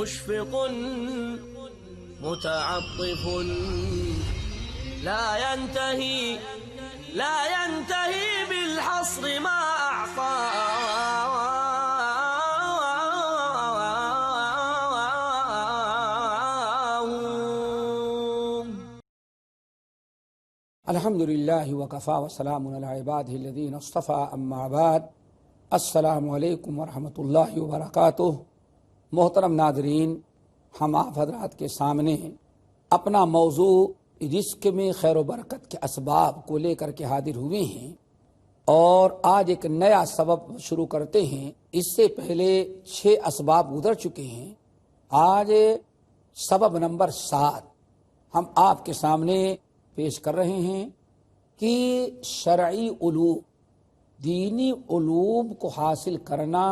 مشفق متعطف لا ينتهي بالحصر ما أعطى الحمد للہ وکفا وسلام علی عبادہ الذین اصطفیٰ اما بعد السلام علیکم ورحمۃ اللہ وبرکاتہ۔ محترم ناظرین، ہم آپ حضرات کے سامنے اپنا موضوع رزق میں خیر و برکت کے اسباب کو لے کر کے حاضر ہوئے ہیں، اور آج ایک نیا سبب شروع کرتے ہیں۔ اس سے پہلے 6 اسباب گزر چکے ہیں، آج سبب نمبر 7 ہم آپ کے سامنے پیش کر رہے ہیں کہ شرعی علوم، دینی علوم کو حاصل کرنا،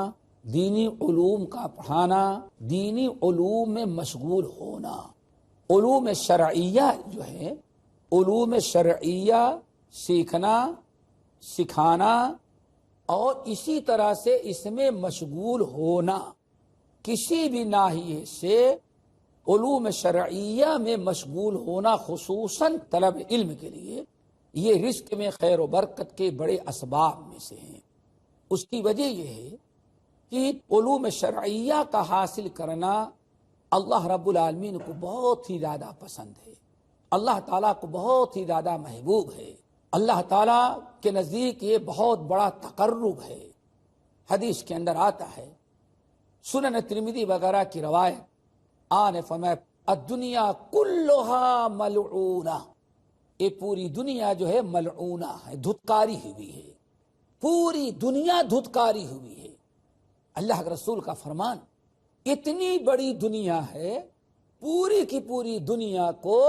دینی علوم کا پڑھانا، دینی علوم میں مشغول ہونا، علوم شرعیہ جو ہے، علوم شرعیہ سیکھنا، سکھانا اور اسی طرح سے اس میں مشغول ہونا، کسی بھی ناحیے سے علوم شرعیہ میں مشغول ہونا، خصوصاً طلب علم کے لیے، یہ رزق میں خیر و برکت کے بڑے اسباب میں سے ہیں۔ اس کی وجہ یہ ہے کہ علوم شرعیہ کا حاصل کرنا اللہ رب العالمین کو بہت ہی زیادہ پسند ہے، اللہ تعالیٰ کو بہت ہی زیادہ محبوب ہے، اللہ تعالیٰ کے نزدیک یہ بہت بڑا تقرب ہے۔ حدیث کے اندر آتا ہے، سنن ترمذی وغیرہ کی روایت، آنے فرمایا الدنیا کلھا ملعونہ، یہ پوری دنیا جو ہے ملعونہ ہے، دھتکاری ہوئی ہے، پوری دنیا دھتکاری ہوئی ہے۔ اللہ کے رسول کا فرمان، اتنی بڑی دنیا ہے، پوری کی پوری دنیا کو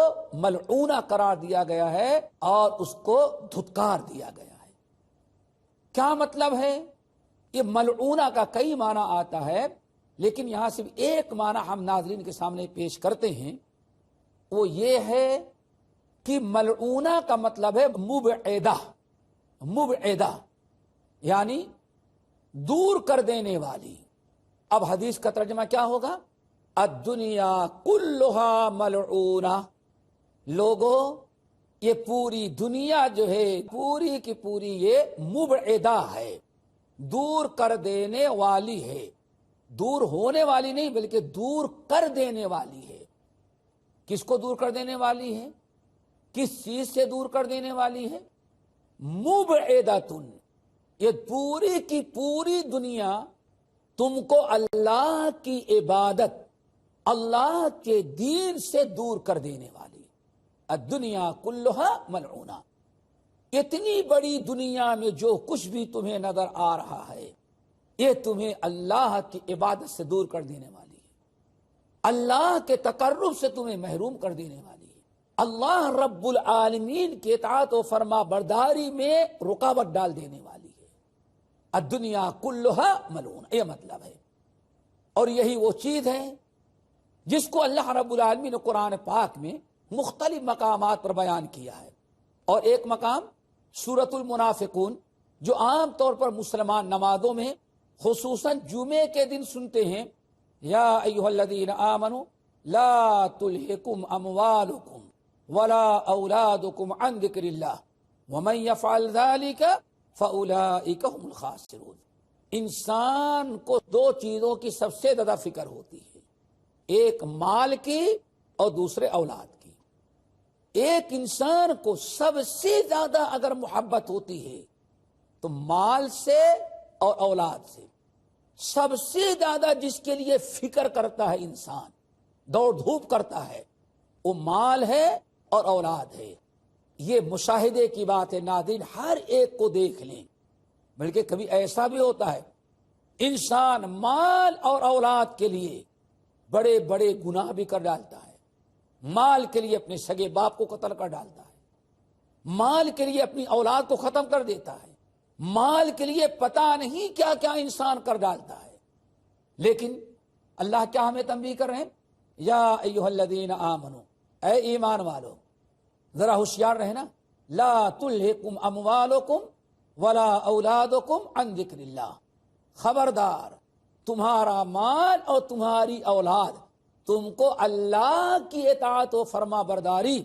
ملعونہ قرار دیا گیا ہے اور اس کو دھتکار دیا گیا ہے۔ کیا مطلب ہے؟ یہ ملعونہ کا کئی معنی آتا ہے، لیکن یہاں صرف ایک معنی ہم ناظرین کے سامنے پیش کرتے ہیں، وہ یہ ہے کہ ملعونہ کا مطلب ہے مبعدہ، مبعدہ یعنی دور کر دینے والی۔ اب حدیث کا ترجمہ کیا ہوگا؟ الدنیا کلھا ملعونہ، لوگوں یہ پوری دنیا جو ہے، پوری کی پوری یہ مبعدہ ہے، دور کر دینے والی ہے، دور ہونے والی نہیں بلکہ دور کر دینے والی ہے۔ کس کو دور کر دینے والی ہے؟ کس چیز سے دور کر دینے والی ہے؟ مبعدۃ، یہ پوری کی پوری دنیا تم کو اللہ کی عبادت، اللہ کے دین سے دور کر دینے والی۔ الدنیا کلھا ملعونہ، اتنی بڑی دنیا میں جو کچھ بھی تمہیں نظر آ رہا ہے، یہ تمہیں اللہ کی عبادت سے دور کر دینے والی ہے، اللہ کے تقرب سے تمہیں محروم کر دینے والی ہے، اللہ رب العالمین کی اطاعت و فرما برداری میں رکاوٹ ڈال دینے والی ہے۔ الدنیا کلھا ملعونہ، یہ مطلب ہے۔ اور یہی وہ چیز ہے جس کو اللہ رب العالمین نے قرآن پاک میں مختلف مقامات پر بیان کیا ہے، اور ایک مقام سورۃ المنافقون، جو عام طور پر مسلمان نمازوں میں خصوصاً جمعے کے دن سنتے ہیں، یا ایھا الذین آمنوا لا تلھکم اموالکم ولا اولادکم عن ذکر اللہ ومن یفعل ذلک فاولئک هم الخاسرون۔ انسان کو 2 چیزوں کی سب سے زیادہ فکر ہوتی ہے، ایک مال کی اور دوسرے اولاد کی۔ ایک انسان کو سب سے زیادہ اگر محبت ہوتی ہے تو مال سے اور اولاد سے، سب سے زیادہ جس کے لیے فکر کرتا ہے انسان، دوڑ دھوپ کرتا ہے، وہ مال ہے اور اولاد ہے۔ یہ مشاہدے کی بات ہے ناظرین، ہر ایک کو دیکھ لیں۔ بلکہ کبھی ایسا بھی ہوتا ہے انسان مال اور اولاد کے لیے بڑے بڑے گناہ بھی کر ڈالتا ہے، مال کے لیے اپنے سگے باپ کو قتل کر ڈالتا ہے، مال کے لیے اپنی اولاد کو ختم کر دیتا ہے، مال کے لیے پتہ نہیں کیا کیا انسان کر ڈالتا ہے۔ لیکن اللہ کیا ہمیں تنبیہ کر رہے ہیں؟ یا ایھا الذین آمنو، اے ایمان والو، ذرا ہوشیار رہنا، لا تلھکم اموالکم ولا اولادکم عن ذکر اللہ، خبردار تمہارا مال اور تمہاری اولاد تم کو اللہ کی اطاعت و فرما برداری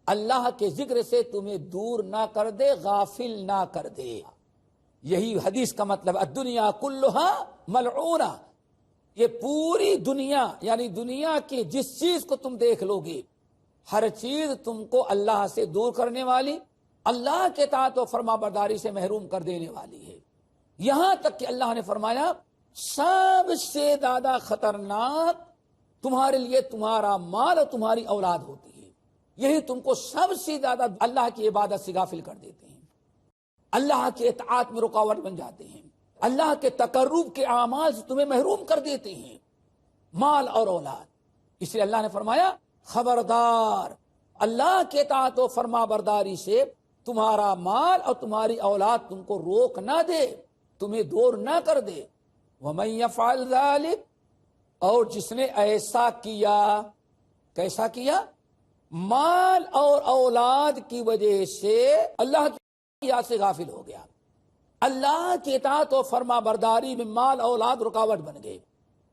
اللہ کے ذکر سے تمہیں دور نہ کر دے، غافل نہ کر دے۔ یہی حدیث کا مطلب الدنیا کلھا ملعونہ، یہ پوری دنیا یعنی دنیا کی جس چیز کو تم دیکھ لو گے ہر چیز تم کو اللہ سے دور کرنے والی، اللہ کے اطاعت و فرما برداری سے محروم کر دینے والی ہے۔ یہاں تک کہ اللہ نے فرمایا سب سے زیادہ خطرناک تمہارے لیے تمہارا مال اور تمہاری اولاد ہوتی ہے، یہی تم کو سب سے زیادہ اللہ کی عبادت سے غافل کر دیتے ہیں، اللہ کے اطاعت میں رکاوٹ بن جاتے ہیں، اللہ کے تقرب کے اعمال سے تمہیں محروم کر دیتے ہیں، مال اور اولاد۔ اس لیے اللہ نے فرمایا خبردار، اللہ کے اطاعت و فرما برداری سے تمہارا مال اور تمہاری اولاد تم کو روک نہ دے، تمہیں دور نہ کر دے۔ وَمَن يَفْعَلْ ذَلِكَ، اور جس نے ایسا کیا، کیسا کیا؟ مال اور اولاد کی وجہ سے اللہ کی یاد سے غافل ہو گیا، اللہ کی اطاعت و فرما برداری میں مال اولاد رکاوٹ بن گئے،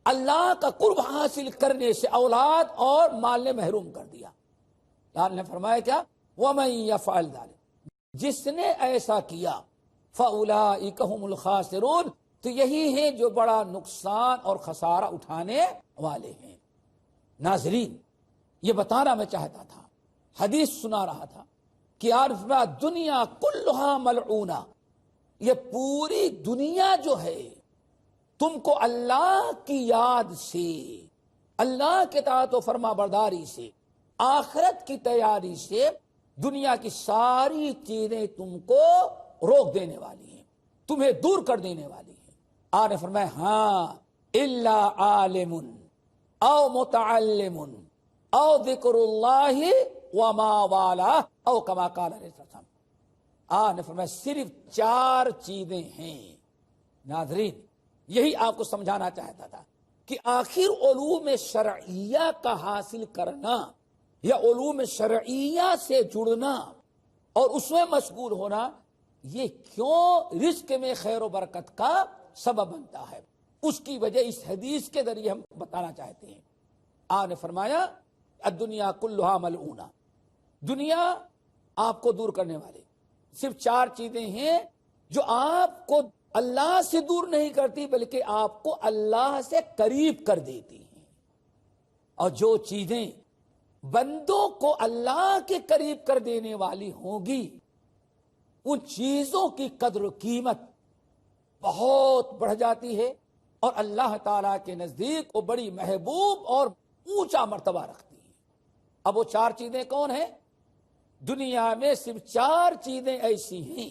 اللہ کا قرب حاصل کرنے سے اولاد اور مال نے محروم کر دیا۔ اللہ نے فرمایا کیا؟ وَمَن يَفْعَلْ ذَلِكَ، جس نے ایسا کیا فَأُولَئِكَ هُمُ الْخَاسِرُونَ، تو یہی ہیں جو بڑا نقصان اور خسارہ اٹھانے والے ہیں۔ ناظرین، یہ بتانا میں چاہتا تھا، حدیث سنا رہا تھا کہ عارفہ دنیا کلھا ملعونہ، یہ پوری دنیا جو ہے تم کو اللہ کی یاد سے، اللہ کے اطاعت و فرما برداری سے، آخرت کی تیاری سے، دنیا کی ساری چیزیں تم کو روک دینے والی ہیں، تمہیں دور کر دینے والی ہیں۔ آپ نے فرمایا ہاں الا عالم او متعلم او ذکر اللہ وما والا او کما قال علیہ السلام۔ آپ نے فرمایا صرف 4 چیزیں ہیں۔ ناظرین، یہی آپ کو سمجھانا چاہتا تھا کہ آخر علوم شرعیہ کا حاصل کرنا یا علوم شرعیہ سے جڑنا اور اس میں مشغول ہونا، یہ کیوں رزق میں خیر و برکت کا سبب بنتا ہے، اس کی وجہ اس حدیث کے ذریعے ہم بتانا چاہتے ہیں۔ آپ نے فرمایا الدنیا کلھا ملعونہ، دنیا آپ کو دور کرنے والے صرف 4 چیزیں ہیں جو آپ کو اللہ سے دور نہیں کرتی بلکہ آپ کو اللہ سے قریب کر دیتی ہیں، اور جو چیزیں بندوں کو اللہ کے قریب کر دینے والی ہوں گی ان چیزوں کی قدر و قیمت بہت بڑھ جاتی ہے اور اللہ تعالیٰ کے نزدیک وہ بڑی محبوب اور اونچا مرتبہ رکھتی ہے۔ اب وہ 4 چیزیں کون ہیں؟ دنیا میں صرف 4 چیزیں ایسی ہیں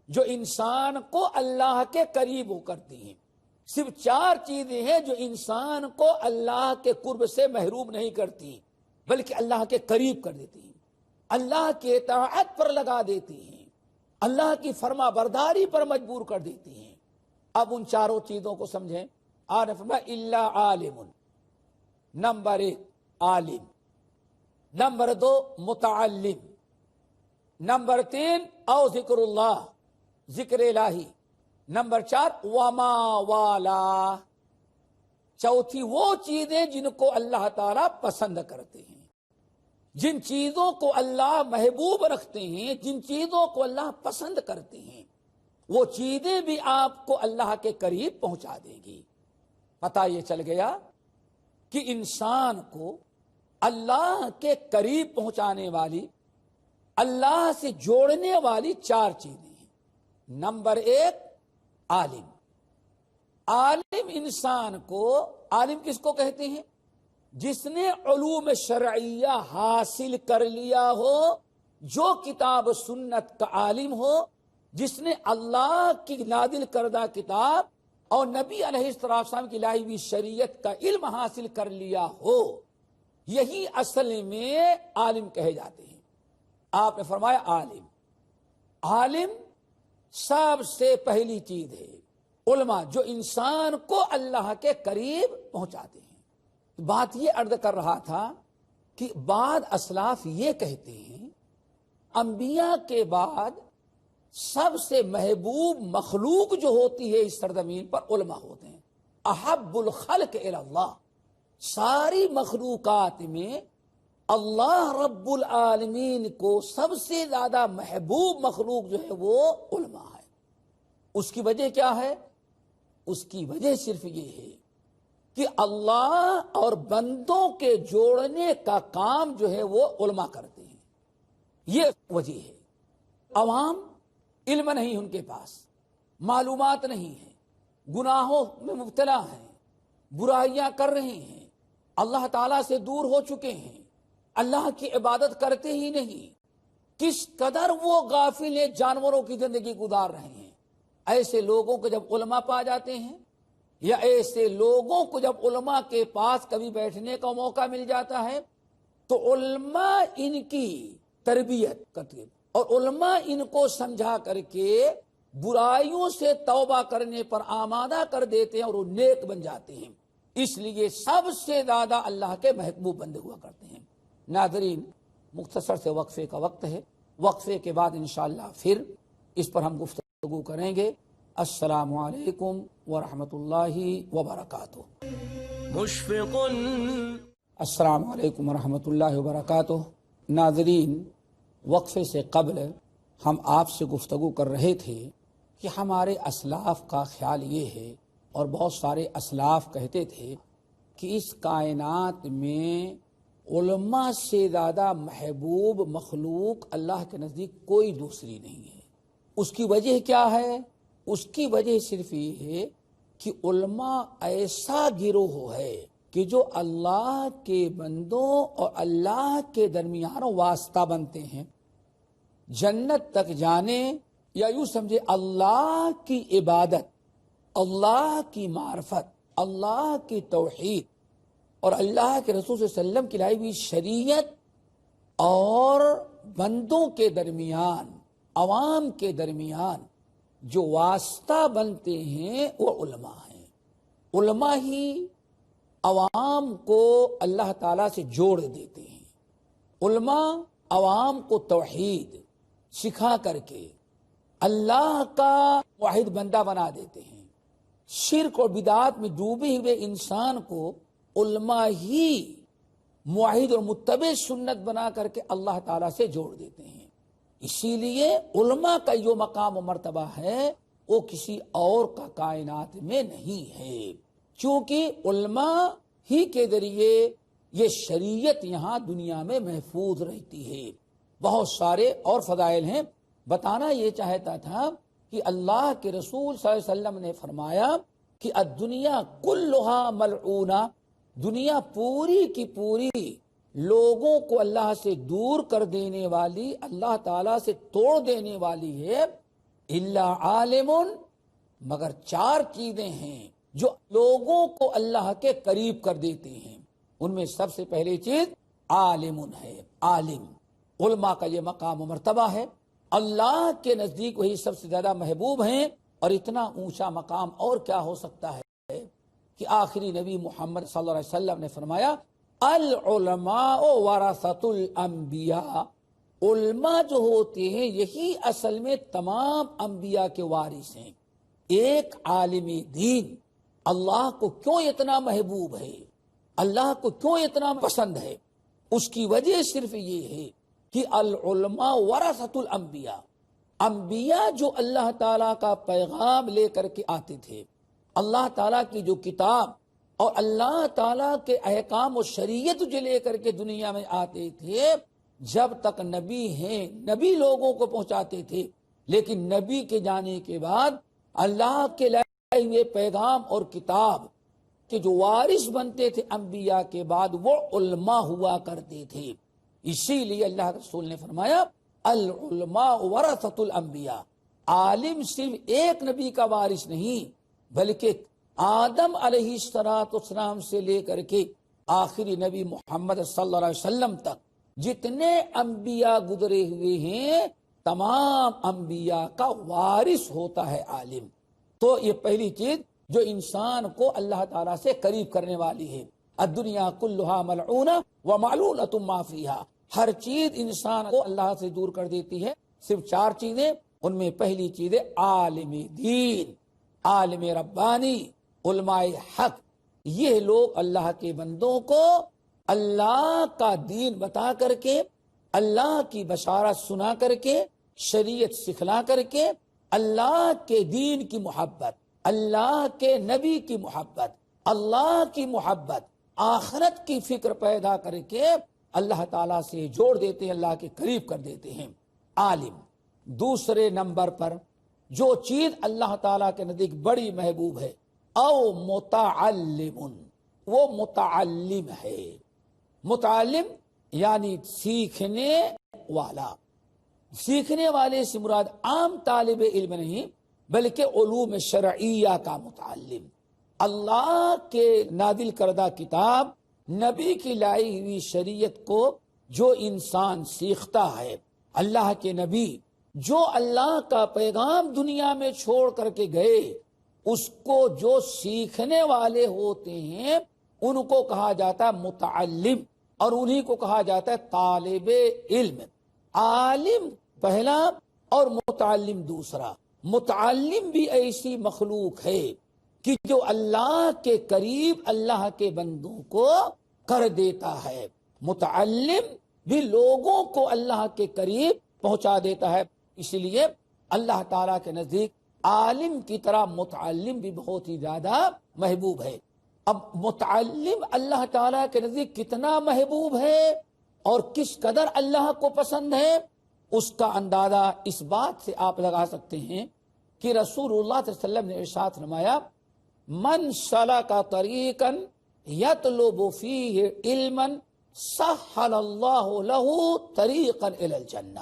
جو انسان کو اللہ کے قریب کرتی ہیں، صرف 4 چیزیں ہیں جو انسان کو اللہ کے قرب سے محروم نہیں کرتی بلکہ اللہ کے قریب کر دیتی ہیں، اللہ کی اطاعت پر لگا دیتی ہیں، اللہ کی فرما برداری پر مجبور کر دیتی ہیں۔ اب ان 4 چیزوں کو سمجھیں۔ آپ نے فرمایا الا عالم، نمبر 1 عالم، نمبر 2 متعلم، نمبر 3 او ذکر اللہ، ذکر الہی، نمبر 4 وما والا، چوتھی وہ چیزیں جن کو اللہ تعالیٰ پسند کرتے ہیں، جن چیزوں کو اللہ محبوب رکھتے ہیں، جن چیزوں کو اللہ پسند کرتے ہیں، وہ چیزیں بھی آپ کو اللہ کے قریب پہنچا دے گی۔ پتہ یہ چل گیا کہ انسان کو اللہ کے قریب پہنچانے والی، اللہ سے جوڑنے والی 4 چیزیں ہیں۔ نمبر 1 عالم، عالم انسان کو، عالم کس کو کہتے ہیں؟ جس نے علوم شرعیہ حاصل کر لیا ہو، جو کتاب سنت کا عالم ہو، جس نے اللہ کی نازل کردہ کتاب اور نبی علیہ السلام کی لائی ہوئی شریعت کا علم حاصل کر لیا ہو، یہی اصل میں عالم کہے جاتے ہیں۔ آپ نے فرمایا عالم، عالم سب سے پہلی چیز ہے، علماء جو انسان کو اللہ کے قریب پہنچاتے ہیں۔ بات یہ عرض کر رہا تھا کہ بعض اسلاف یہ کہتے ہیں انبیاء کے بعد سب سے محبوب مخلوق جو ہوتی ہے اس سرزمین پر علماء ہوتے ہیں، احب الخلق الی اللہ، ساری مخلوقات میں اللہ رب العالمین کو سب سے زیادہ محبوب مخلوق جو ہے وہ علماء ہے۔ اس کی وجہ کیا ہے؟ اس کی وجہ صرف یہ ہے کہ اللہ اور بندوں کے جوڑنے کا کام جو ہے وہ علماء کرتے ہیں، یہ وجہ ہے۔ عوام علم نہیں ان کے پاس، معلومات نہیں ہے، گناہوں میں مبتلا ہیں، برائیاں کر رہے ہیں، اللہ تعالیٰ سے دور ہو چکے ہیں، اللہ کی عبادت کرتے ہی نہیں، کس قدر وہ غافل ہیں، جانوروں کی زندگی گزار رہے ہیں۔ ایسے لوگوں کو جب علماء پا جاتے ہیں، یا ایسے لوگوں کو جب علماء کے پاس کبھی بیٹھنے کا موقع مل جاتا ہے تو علماء ان کی تربیت کرتے ہیں اور علماء ان کو سمجھا کر کے برائیوں سے توبہ کرنے پر آمادہ کر دیتے ہیں اور وہ نیک بن جاتے ہیں۔ اس لیے سب سے زیادہ اللہ کے محبوب بندے ہوا کرتے ہیں۔ ناظرین، مختصر سے وقفے کا وقت ہے، وقفے کے بعد انشاءاللہ پھر اس پر ہم گفتگو کریں گے۔ السلام علیکم ورحمۃ اللہ وبرکاتہ۔ مشفق السلام علیکم ورحمۃ اللہ وبرکاتہ۔ ناظرین، وقفے سے قبل ہم آپ سے گفتگو کر رہے تھے کہ ہمارے اسلاف کا خیال یہ ہے، اور بہت سارے اسلاف کہتے تھے کہ اس کائنات میں علماء سے زیادہ محبوب مخلوق اللہ کے نزدیک کوئی دوسری نہیں ہے۔ اس کی وجہ کیا ہے؟ اس کی وجہ صرف یہ ہے کہ علماء ایسا گروہ ہے کہ جو اللہ کے بندوں اور اللہ کے درمیان واسطہ بنتے ہیں، جنت تک جانے یا یوں سمجھے اللہ کی عبادت، اللہ کی معرفت، اللہ کی توحید اور اللہ کے رسول صلی اللہ علیہ وسلم کی لائی ہوئی شریعت اور بندوں کے درمیان، عوام کے درمیان جو واسطہ بنتے ہیں وہ علماء ہیں۔ علماء ہی عوام کو اللہ تعالیٰ سے جوڑ دیتے ہیں۔ علماء عوام کو توحید سکھا کر کے اللہ کا واحد بندہ بنا دیتے ہیں۔ شرک اور بدعات میں ڈوبے ہوئے انسان کو علماء ہی موحد اور متبع سنت بنا کر کے اللہ تعالیٰ سے جوڑ دیتے ہیں۔ اسی لیے علماء کا جو مقام و مرتبہ ہے وہ کسی اور کا کائنات میں نہیں ہے، چونکہ علماء ہی کے ذریعے یہ شریعت یہاں دنیا میں محفوظ رہتی ہے۔ بہت سارے اور فضائل ہیں، بتانا یہ چاہتا تھا کہ اللہ کے رسول صلی اللہ علیہ وسلم نے فرمایا کہ الدنیا کلھا ملعونہ، دنیا پوری کی پوری لوگوں کو اللہ سے دور کر دینے والی، اللہ تعالیٰ سے توڑ دینے والی ہے، الا عالم، مگر چار چیزیں ہیں جو لوگوں کو اللہ کے قریب کر دیتے ہیں۔ ان میں سب سے پہلی چیز عالم ہے۔ عالم، علماء کا یہ مقام و مرتبہ ہے، اللہ کے نزدیک وہی سب سے زیادہ محبوب ہیں، اور اتنا اونچا مقام اور کیا ہو سکتا ہے کہ آخری نبی محمد صلی اللہ علیہ وسلم نے فرمایا العلماء ورثۃ الانبیاء، علماء جو ہوتے ہیں یہی اصل میں تمام انبیاء کے وارث ہیں۔ ایک عالم دین اللہ کو کیوں اتنا محبوب ہے، اللہ کو کیوں اتنا پسند ہے؟ اس کی وجہ صرف یہ ہے کہ العلماء ورثۃ الانبیاء، انبیاء جو اللہ تعالیٰ کا پیغام لے کر کے آتے تھے، اللہ تعالیٰ کی جو کتاب اور اللہ تعالیٰ کے احکام و شریعت جو لے کر کے دنیا میں آتے تھے، جب تک نبی ہیں نبی لوگوں کو پہنچاتے تھے، لیکن نبی کے جانے کے بعد اللہ کے لائے ہوئے پیغام اور کتاب کے جو وارث بنتے تھے انبیاء کے بعد وہ علماء ہوا کرتے تھے۔ اسی لیے اللہ کے رسول نے فرمایا العلماء ورثۃ الانبیاء، عالم صرف ایک نبی کا وارث نہیں بلکہ آدم علیہ السلام سے لے کر کے آخری نبی محمد صلی اللہ علیہ وسلم تک جتنے انبیاء گزرے ہوئے ہیں تمام انبیاء کا وارث ہوتا ہے عالم۔ تو یہ پہلی چیز جو انسان کو اللہ تعالیٰ سے قریب کرنے والی ہے۔ الدنیا کلھا ملعونہ ومعلونۃ ما فیہا، ہر چیز انسان کو اللہ سے دور کر دیتی ہے، صرف چار چیزیں، ان میں پہلی چیز ہے عالم دین، عالم ربانی، علماء حق، یہ لوگ اللہ کے بندوں کو اللہ کا دین بتا کر کے، اللہ کی بشارت سنا کر کے، شریعت سکھلا کر کے، اللہ کے دین کی محبت، اللہ کے نبی کی محبت، اللہ کی محبت، آخرت کی فکر پیدا کر کے اللہ تعالیٰ سے جوڑ دیتے ہیں، اللہ کے قریب کر دیتے ہیں۔ عالم، دوسرے نمبر پر جو چیز اللہ تعالیٰ کے نزدیک بڑی محبوب ہے، او متعلم، وہ متعلم ہے۔ متعلم یعنی سیکھنے والا۔ سیکھنے والے سے مراد عام طالب علم نہیں، بلکہ علوم شرعیہ کا متعلم۔ اللہ کے نازل کردہ کتاب، نبی کی لائی ہوئی شریعت کو جو انسان سیکھتا ہے، اللہ کے نبی جو اللہ کا پیغام دنیا میں چھوڑ کر کے گئے، اس کو جو سیکھنے والے ہوتے ہیں ان کو کہا جاتا ہے متعلم، اور انہی کو کہا جاتا ہے طالب علم۔ عالم پہلا اور متعلم دوسرا۔ متعلم بھی ایسی مخلوق ہے کہ جو اللہ کے قریب اللہ کے بندوں کو کر دیتا ہے۔ متعلم بھی لوگوں کو اللہ کے قریب پہنچا دیتا ہے، اس لیے اللہ تعالیٰ کے نزدیک عالم کی طرح متعلم بھی بہت ہی زیادہ محبوب ہے۔ اب متعلم اللہ تعالیٰ کے نزدیک کتنا محبوب ہے اور کس قدر اللہ کو پسند ہے، اس کا اندازہ اس بات سے آپ لگا سکتے ہیں کہ رسول اللہ صلی اللہ علیہ وسلم نے ارشاد فرمایا، من سلک طریقا یطلب فیہ علما سہل اللہ لہ طریقا الی الجنہ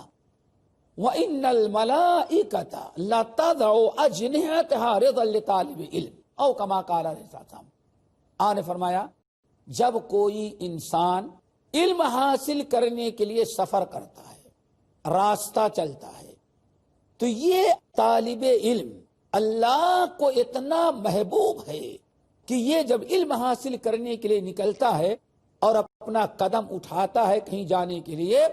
وَإِنَّ الْمَلَائِكَةَ لَتَضَعُ أَجْنِحَتَهَا رِضًا لِطَالِبِ علم، او کما قال علیہ السلام۔ آپ نے فرمایا جب کوئی انسان علم حاصل کرنے کے لیے سفر کرتا ہے، راستہ چلتا ہے، تو یہ طالب علم اللہ کو اتنا محبوب ہے کہ یہ جب علم حاصل کرنے کے لیے نکلتا ہے اور اپنا قدم اٹھاتا ہے کہیں جانے کے لیے،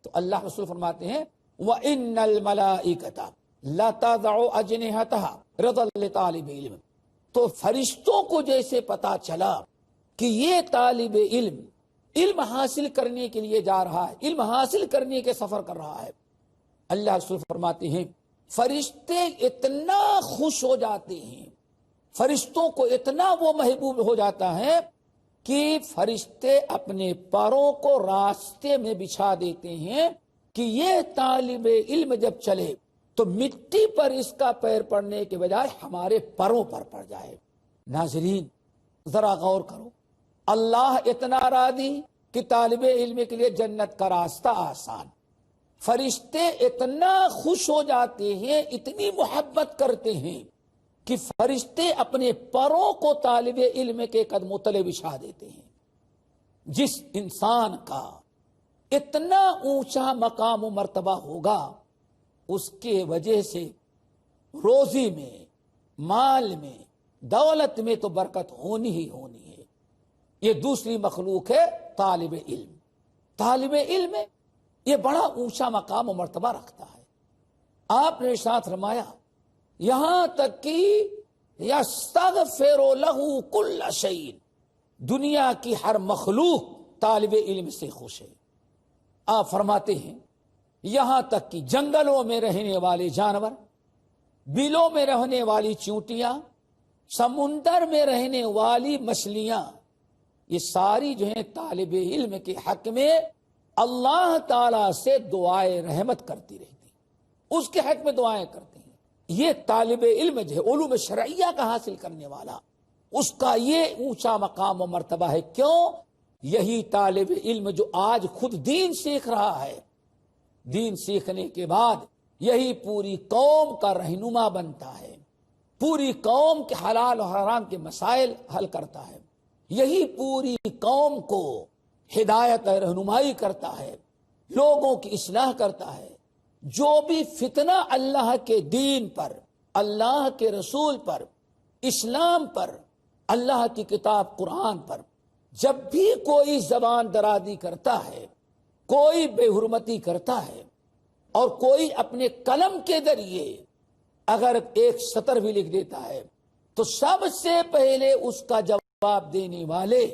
تو اللہ رسول فرماتے ہیں وَإِنَّ الْمَلَائِكَةَ لَتَضَعُ أَجْنِحَتَهَا رِضًا لِطَالِبِ علم۔ تو فرشتوں کو جیسے پتا چلا کہ یہ طالب علم علم حاصل کرنے کے لیے جا رہا ہے، علم حاصل کرنے کے سفر کر رہا ہے، اللہ رسول فرماتے ہیں فرشتے اتنا خوش ہو جاتے ہیں، فرشتوں کو اتنا وہ محبوب ہو جاتا ہے کہ فرشتے اپنے پروں کو راستے میں بچھا دیتے ہیں کہ یہ طالب علم جب چلے تو مٹی پر اس کا پیر پڑنے کے بجائے ہمارے پروں پر پڑ جائے۔ ناظرین ذرا غور کرو، اللہ اتنا راضی کہ طالب علم کے لیے جنت کا راستہ آسان، فرشتے اتنا خوش ہو جاتے ہیں، اتنی محبت کرتے ہیں کہ فرشتے اپنے پروں کو طالب علم کے قدموں تلے بچھا دیتے ہیں۔ جس انسان کا اتنا اونچا مقام و مرتبہ ہوگا، اس کے وجہ سے روزی میں، مال میں، دولت میں تو برکت ہونی ہی ہونی ہے۔ یہ دوسری مخلوق ہے طالب علم۔ طالب علم یہ بڑا اونچا مقام و مرتبہ رکھتا ہے۔ آپ نے ارشاد فرمایا یہاں تک کہ یستغفر لہ کل شیء، دنیا کی ہر مخلوق طالب علم سے خوش ہے۔ آپ فرماتے ہیں یہاں تک کہ جنگلوں میں رہنے والے جانور، بلوں میں رہنے والی چونٹیاں، سمندر میں رہنے والی مچھلیاں، یہ ساری جو ہیں طالب علم کے حق میں اللہ تعالی سے دعائیں رحمت کرتی رہتی، اس کے حق میں دعائیں کرتے ہیں۔ یہ طالب علم جو ہے علوم شرعیہ کا حاصل کرنے والا، اس کا یہ اونچا مقام و مرتبہ ہے۔ کیوں؟ یہی طالب علم جو آج خود دین سیکھ رہا ہے، دین سیکھنے کے بعد یہی پوری قوم کا رہنما بنتا ہے، پوری قوم کے حلال و حرام کے مسائل حل کرتا ہے، یہی پوری قوم کو ہدایت رہنمائی کرتا ہے، لوگوں کی اصلاح کرتا ہے۔ جو بھی فتنہ اللہ کے دین پر، اللہ کے رسول پر، اسلام پر، اللہ کی کتاب قرآن پر جب بھی کوئی زبان درازی کرتا ہے، کوئی بے حرمتی کرتا ہے، اور کوئی اپنے قلم کے ذریعے اگر ایک سطر بھی لکھ دیتا ہے، تو سب سے پہلے اس کا جواب جواب دینے والے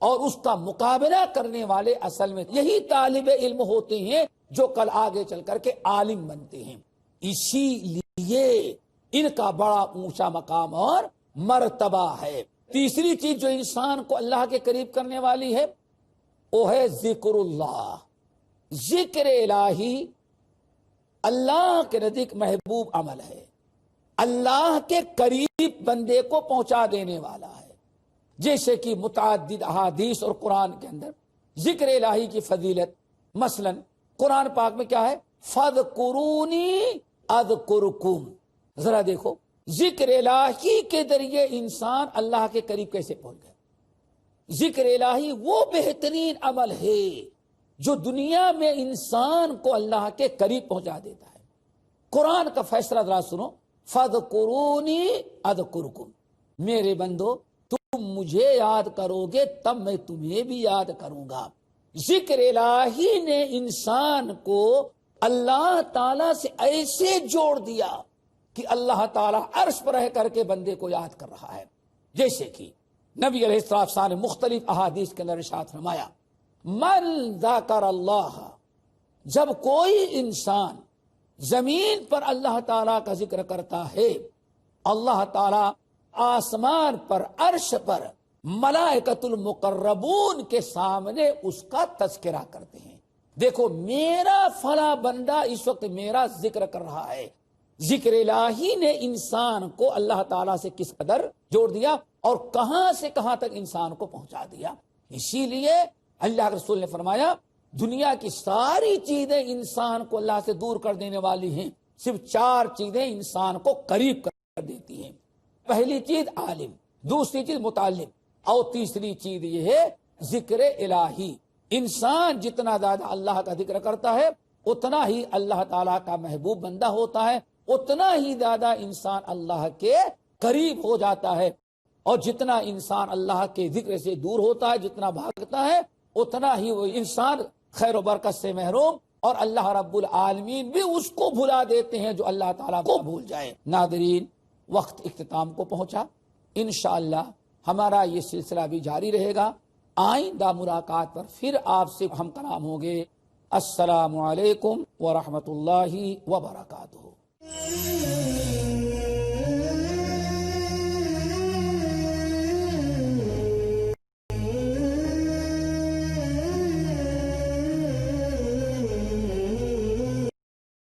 اور اس کا مقابلہ کرنے والے اصل میں یہی طالب علم ہوتے ہیں جو کل آگے چل کر کے عالم بنتے ہیں. اسی لیے ان کا بڑا اونچا مقام اور مرتبہ ہے. تیسری چیز جو انسان کو اللہ کے قریب کرنے والی ہے وہ ہے ذکر اللہ. ذکر الہی اللہ کے نزدیک محبوب عمل ہے، اللہ کے قریب بندے کو پہنچا دینے والا ہے. جیسے کہ متعدد احادیث اور قرآن کے اندر ذکر الہی کی فضیلت، مثلا قرآن پاک میں کیا ہے؟ فَاذْكُرُونِي أَذْكُرْكُمْ. ذرا دیکھو ذکر الہی کے ذریعے انسان اللہ کے قریب کیسے پہنچ گیا. ذکر الہی وہ بہترین عمل ہے جو دنیا میں انسان کو اللہ کے قریب پہنچا دیتا ہے. قرآن کا فیصلہ ذرا سنو، فَاذْكُرُونِي أَذْكُرْكُمْ. میرے بندو تم مجھے یاد کرو گے تب میں تمہیں بھی یاد کروں گا. ذکر الہی نے انسان کو اللہ تعالی سے ایسے جوڑ دیا کہ اللہ تعالی عرش پر رہ کر کے بندے کو یاد کر رہا ہے. جیسے کہ نبی علیہ السلام نے مختلف احادیث کے اندر ارشاد فرمایا، من ذکر اللہ، جب کوئی انسان زمین پر اللہ تعالی کا ذکر کرتا ہے، اللہ تعالی آسمان پر عرش پر ملائکۃ المقربون کے سامنے اس کا تذکرہ کرتے ہیں. دیکھو میرا فلاں بندہ اس وقت میرا ذکر کر رہا ہے. ذکر الہی نے انسان کو اللہ تعالیٰ سے کس قدر جوڑ دیا اور کہاں سے کہاں تک انسان کو پہنچا دیا. اسی لیے اللہ کے رسول نے فرمایا دنیا کی ساری چیزیں انسان کو اللہ سے دور کر دینے والی ہیں، صرف 4 چیزیں انسان کو قریب کر دیتی ہیں. پہلی چیز عالم، دوسری چیز متعلم، اور تیسری چیز یہ ہے ذکر الہی. انسان جتنا زیادہ اللہ کا ذکر کرتا ہے اتنا ہی اللہ تعالیٰ کا محبوب بندہ ہوتا ہے، اتنا ہی زیادہ انسان اللہ کے قریب ہو جاتا ہے. اور جتنا انسان اللہ کے ذکر سے دور ہوتا ہے، جتنا بھاگتا ہے، اتنا ہی وہ انسان خیر و برکت سے محروم، اور اللہ رب العالمین بھی اس کو بھلا دیتے ہیں جو اللہ تعالیٰ کو بھول جائے. ناظرین، وقت اختتام کو پہنچا. انشاءاللہ ہمارا یہ سلسلہ بھی جاری رہے گا. آئندہ ملاقات پر پھر آپ سے ہم کلام ہوں گے. السلام علیکم ورحمۃ اللہ وبرکاتہ.